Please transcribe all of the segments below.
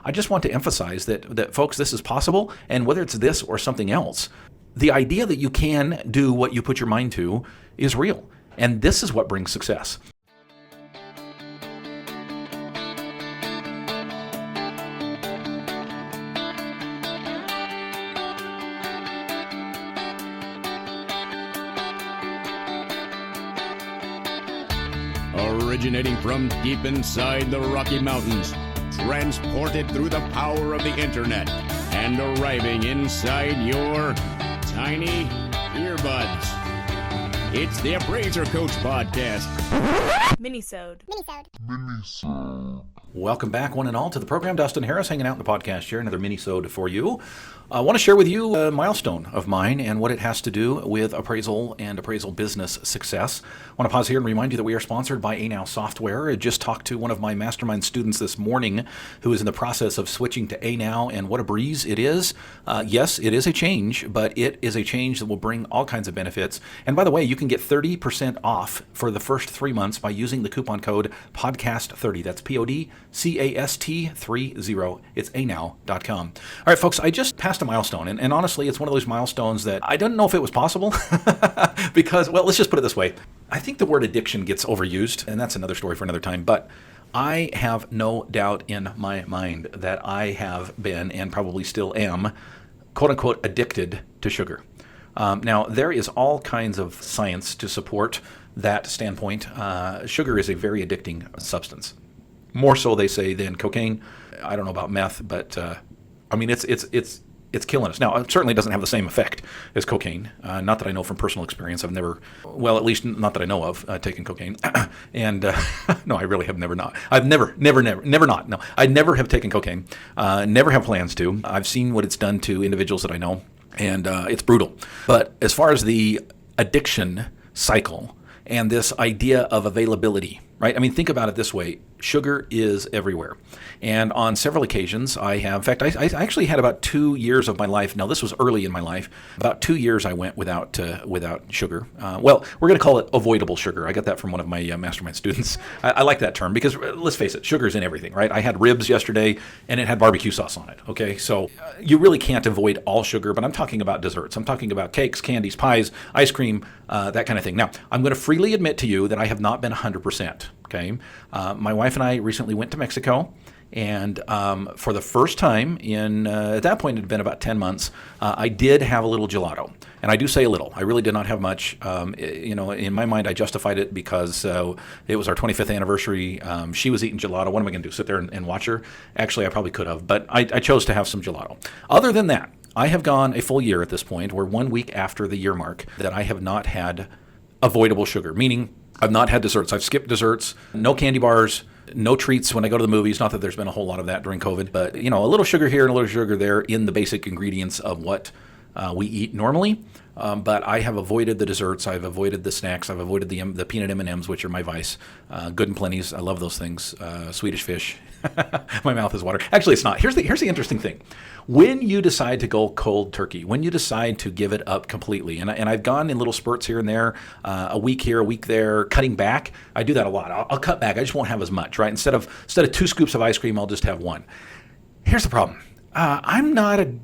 I just want to emphasize that folks, this is possible, and whether it's this or something else, the idea that you can do what you put your mind to is real. And this is what brings success. Originating from deep inside the Rocky Mountains, transported through the power of the internet, and arriving inside your tiny earbuds. It's the Appraiser Coach Podcast. Minisode. Welcome back, one and all, to the program. Dustin Harris hanging out in the podcast here, another mini-sode for you. I want to share with you a milestone of mine and what it has to do with appraisal and appraisal business success. I want to pause here and remind you that we are sponsored by ANow Software. I just talked to one of my mastermind students this morning who is in the process of switching to ANow, and what a breeze it is. Yes, it is a change, but it is a change that will bring all kinds of benefits. And by the way, you can get 30% off for the first 3 months by using the coupon code PODCAST30. That's PODCAST30. It's ANow.com. All right, folks, I just passed a milestone, and honestly, it's one of those milestones that I didn't know if it was possible because, well, let's just put it this way. I think the word addiction gets overused, and that's another story for another time, but I have no doubt in my mind that I have been, and probably still am, quote-unquote, addicted to sugar. Now, there is all kinds of science to support that standpoint. Sugar is a very addicting substance. More so, they say, than cocaine. I don't know about meth, but I mean, it's killing us. Now, it certainly doesn't have the same effect as cocaine. Not that I know from personal experience. I've never, well, at least not that I know of, taken cocaine. And no, I really have never not. I've never not. No, I never have taken cocaine. Never have plans to. I've seen what it's done to individuals that I know, and it's brutal. But as far as the addiction cycle and this idea of availability, right? I mean, think about it this way. Sugar is everywhere. And on several occasions, I have, in fact, I actually had about 2 years of my life. Now, this was early in my life. About 2 years I went without sugar. Well, we're going to call it avoidable sugar. I got that from one of my mastermind students. I like that term because, let's face it, sugar's in everything, right? I had ribs yesterday and it had barbecue sauce on it, okay? So you really can't avoid all sugar, but I'm talking about desserts. I'm talking about cakes, candies, pies, ice cream, that kind of thing. Now, I'm going to freely admit to you that I have not been 100%, okay? My wife and I recently went to Mexico. And for the first time in, at that point, it had been about 10 months, I did have a little gelato. And I do say a little. I really did not have much. In my mind, I justified it because it was our 25th anniversary. She was eating gelato. What am I going to do, sit there and watch her? Actually, I probably could have. But I chose to have some gelato. Other than that, I have gone a full year at this point. We're 1 week after the year mark that I have not had avoidable sugar, meaning I've not had desserts. I've skipped desserts, no candy bars, no treats when I go to the movies. Not that there's been a whole lot of that during COVID, but, a little sugar here and a little sugar there in the basic ingredients of what we eat normally. But I have avoided the desserts. I've avoided the snacks. I've avoided the peanut M&Ms, which are my vice. Good and plenty's. I love those things. Swedish fish. My mouth is watering. Actually, it's not. Here's the interesting thing. When you decide to go cold turkey, when you decide to give it up completely, and I've gone in little spurts here and there, a week here, a week there, cutting back. I do that a lot. I'll cut back. I just won't have as much, right? Instead of 2 scoops of ice cream, I'll just have 1. Here's the problem. I'm not a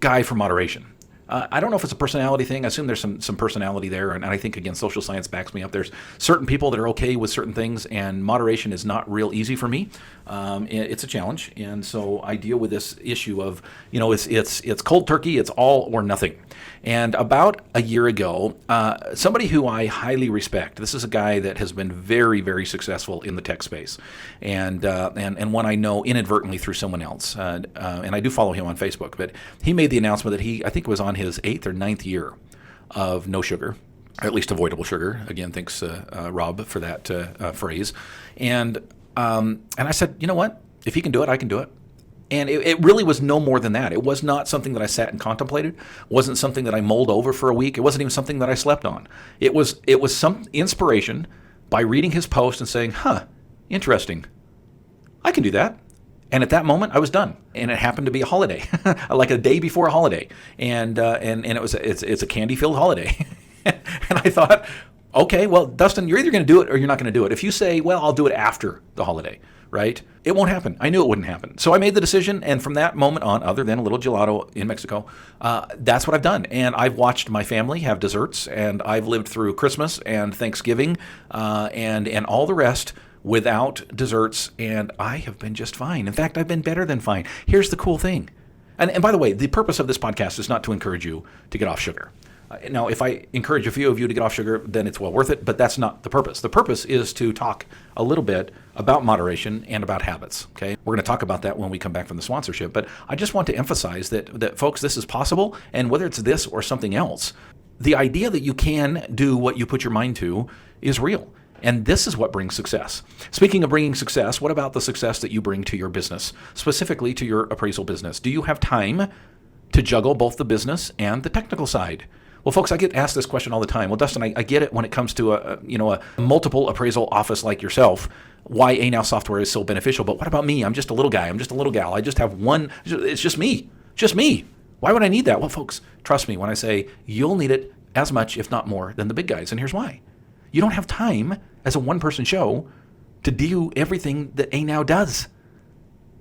guy for moderation. I don't know if it's a personality thing. I assume there's some personality there, and I think, again, social science backs me up. There's certain people that are okay with certain things, and moderation is not real easy for me. It's a challenge, and so I deal with this issue of, it's cold turkey, it's all or nothing. And about a year ago, somebody who I highly respect, this is a guy that has been very, very successful in the tech space, and one I know inadvertently through someone else, and I do follow him on Facebook, but he made the announcement that I think it was on his 8th or 9th year of no sugar, or at least avoidable sugar. Again, thanks Rob for that phrase. And I said, you know what? If he can do it, I can do it. And it really was no more than that. It was not something that I sat and contemplated. It wasn't something that I mulled over for a week. It wasn't even something that I slept on. It was some inspiration by reading his post and saying, interesting. I can do that. And at that moment, I was done. And it happened to be a holiday, like a day before a holiday. And it's a candy-filled holiday. And I thought, okay, well, Dustin, you're either going to do it or you're not going to do it. If you say, well, I'll do it after the holiday, right? It won't happen. I knew it wouldn't happen. So I made the decision, and from that moment on, other than a little gelato in Mexico, that's what I've done. And I've watched my family have desserts, and I've lived through Christmas and Thanksgiving and all the rest without desserts, and I have been just fine. In fact, I've been better than fine. Here's the cool thing. And by the way, the purpose of this podcast is not to encourage you to get off sugar. Now, if I encourage a few of you to get off sugar, then it's well worth it, but that's not the purpose. The purpose is to talk a little bit about moderation and about habits, okay? We're going to talk about that when we come back from the sponsorship, but I just want to emphasize that folks, this is possible, and whether it's this or something else, the idea that you can do what you put your mind to is real. And this is what brings success. Speaking of bringing success, what about the success that you bring to your business, specifically to your appraisal business? Do you have time to juggle both the business and the technical side? Well, folks, I get asked this question all the time. Well, Dustin, I get it when it comes to a multiple appraisal office like yourself, why ANow software is so beneficial. But what about me? I'm just a little guy. I'm just a little gal. I just have one. It's just me. Just me. Why would I need that? Well, folks, trust me when I say you'll need it as much, if not more, than the big guys. And here's why. You don't have time as a one-person show to do everything that ANow does.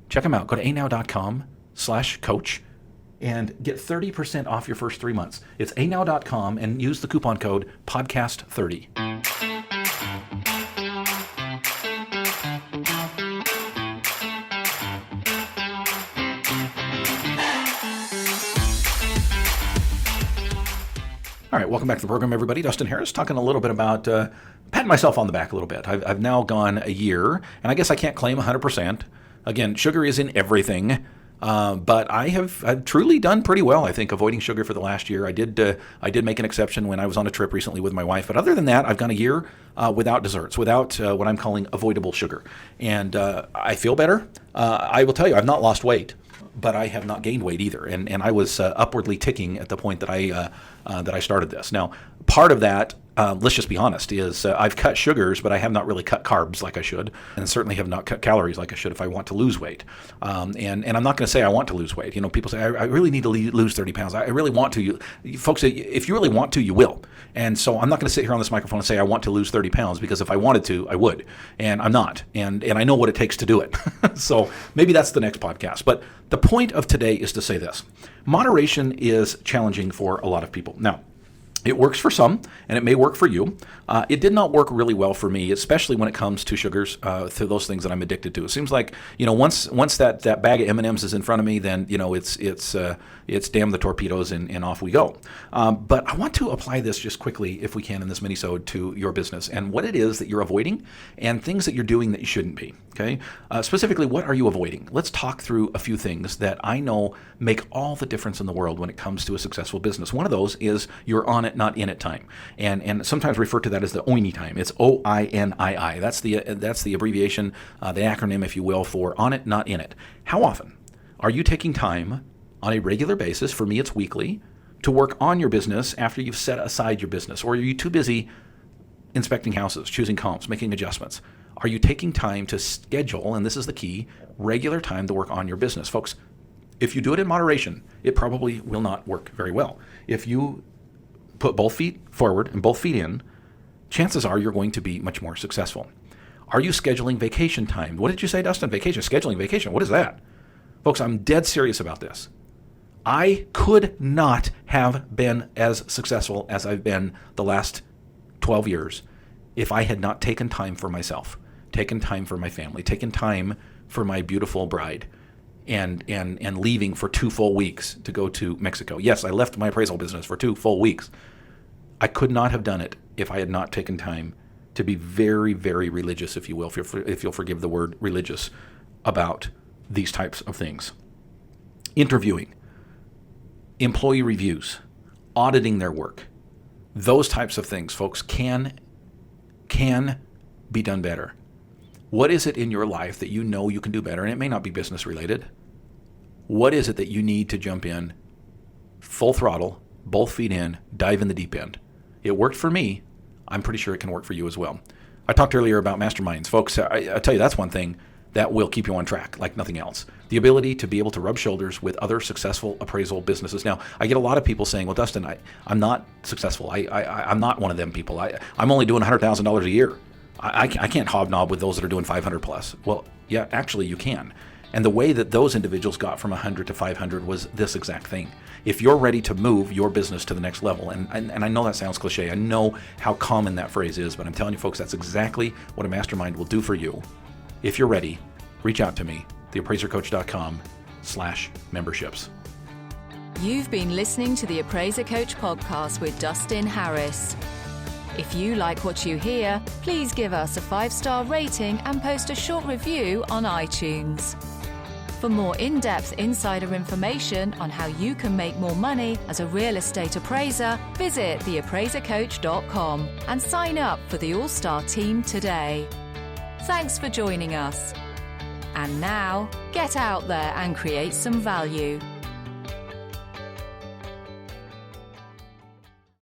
Check them out. Go to anow.com/coach. and get 30% off your first 3 months. It's anow.com and use the coupon code podcast30. All right, welcome back to the program, everybody. Dustin Harris talking a little bit about patting myself on the back a little bit. I've now gone a year, and I guess I can't claim 100%. Again, sugar is in everything. But I've truly done pretty well, I think, avoiding sugar for the last year. I did make an exception when I was on a trip recently with my wife. But other than that, I've gone a year without desserts, without what I'm calling avoidable sugar. And I feel better. I will tell you, I've not lost weight, but I have not gained weight either. And I was upwardly ticking at the point that I started this. Now, part of that, let's just be honest, is I've cut sugars, but I have not really cut carbs like I should, and certainly have not cut calories like I should if I want to lose weight. And I'm not going to say I want to lose weight. You know, people say, I really need to lose 30 pounds. I really want to. Folks, if you really want to, you will. And so I'm not going to sit here on this microphone and say I want to lose 30 pounds, because if I wanted to, I would. And I'm not. And I know what it takes to do it. So maybe that's the next podcast. But the point of today is to say this. Moderation is challenging for a lot of people. Now, it works for some, and it may work for you. It did not work really well for me, especially when it comes to sugars, to those things that I'm addicted to. It seems like, once that bag of M&Ms is in front of me, then it's damn the torpedoes and off we go. But I want to apply this just quickly, if we can, in this mini-sode to your business and what it is that you're avoiding and things that you're doing that you shouldn't be. Okay, specifically, what are you avoiding? Let's talk through a few things that I know make all the difference in the world when it comes to a successful business. One of those is you're on it, not in it time, and sometimes referred to that as the OINI time. It's OINII. That's the abbreviation, the acronym, if you will, for on it, not in it. How often are you taking time on a regular basis? For me, it's weekly, to work on your business after you've set aside your business, or are you too busy inspecting houses, choosing comps, making adjustments? Are you taking time to schedule, and this is the key, regular time to work on your business? Folks, if you do it in moderation, it probably will not work very well. If you put both feet forward and both feet in, chances are you're going to be much more successful. Are you scheduling vacation time? What did you say, Dustin? Vacation, scheduling vacation. What is that? Folks, I'm dead serious about this. I could not have been as successful as I've been the last 12 years if I had not taken time for myself, taken time for my family, taken time for my beautiful bride, and leaving for 2 full weeks to go to Mexico. Yes, I left my appraisal business for 2 full weeks. I could not have done it if I had not taken time to be very, very religious, if you will, if you'll forgive the word religious, about these types of things. Interviewing, employee reviews, auditing their work, those types of things, folks, can be done better. What is it in your life that you know you can do better? And it may not be business related. What is it that you need to jump in full throttle, both feet in, dive in the deep end? It worked for me. I'm pretty sure it can work for you as well. I talked earlier about masterminds. Folks, I tell you, that's one thing that will keep you on track like nothing else. The ability to be able to rub shoulders with other successful appraisal businesses. Now, I get a lot of people saying, well, Dustin, I'm not successful. I'm not one of them people. I'm only doing $100,000 a year. I can't hobnob with those that are doing 500 plus. Well, yeah, actually you can. And the way that those individuals got from 100 to 500 was this exact thing. If you're ready to move your business to the next level, and I know that sounds cliche, I know how common that phrase is, but I'm telling you folks, that's exactly what a mastermind will do for you. If you're ready, reach out to me, theappraisercoach.com/memberships. You've been listening to the Appraiser Coach podcast with Dustin Harris. If you like what you hear, please give us a 5-star rating and post a short review on iTunes. For more in-depth insider information on how you can make more money as a real estate appraiser, visit theappraisercoach.com and sign up for the All-Star team today. Thanks for joining us. And now, get out there and create some value.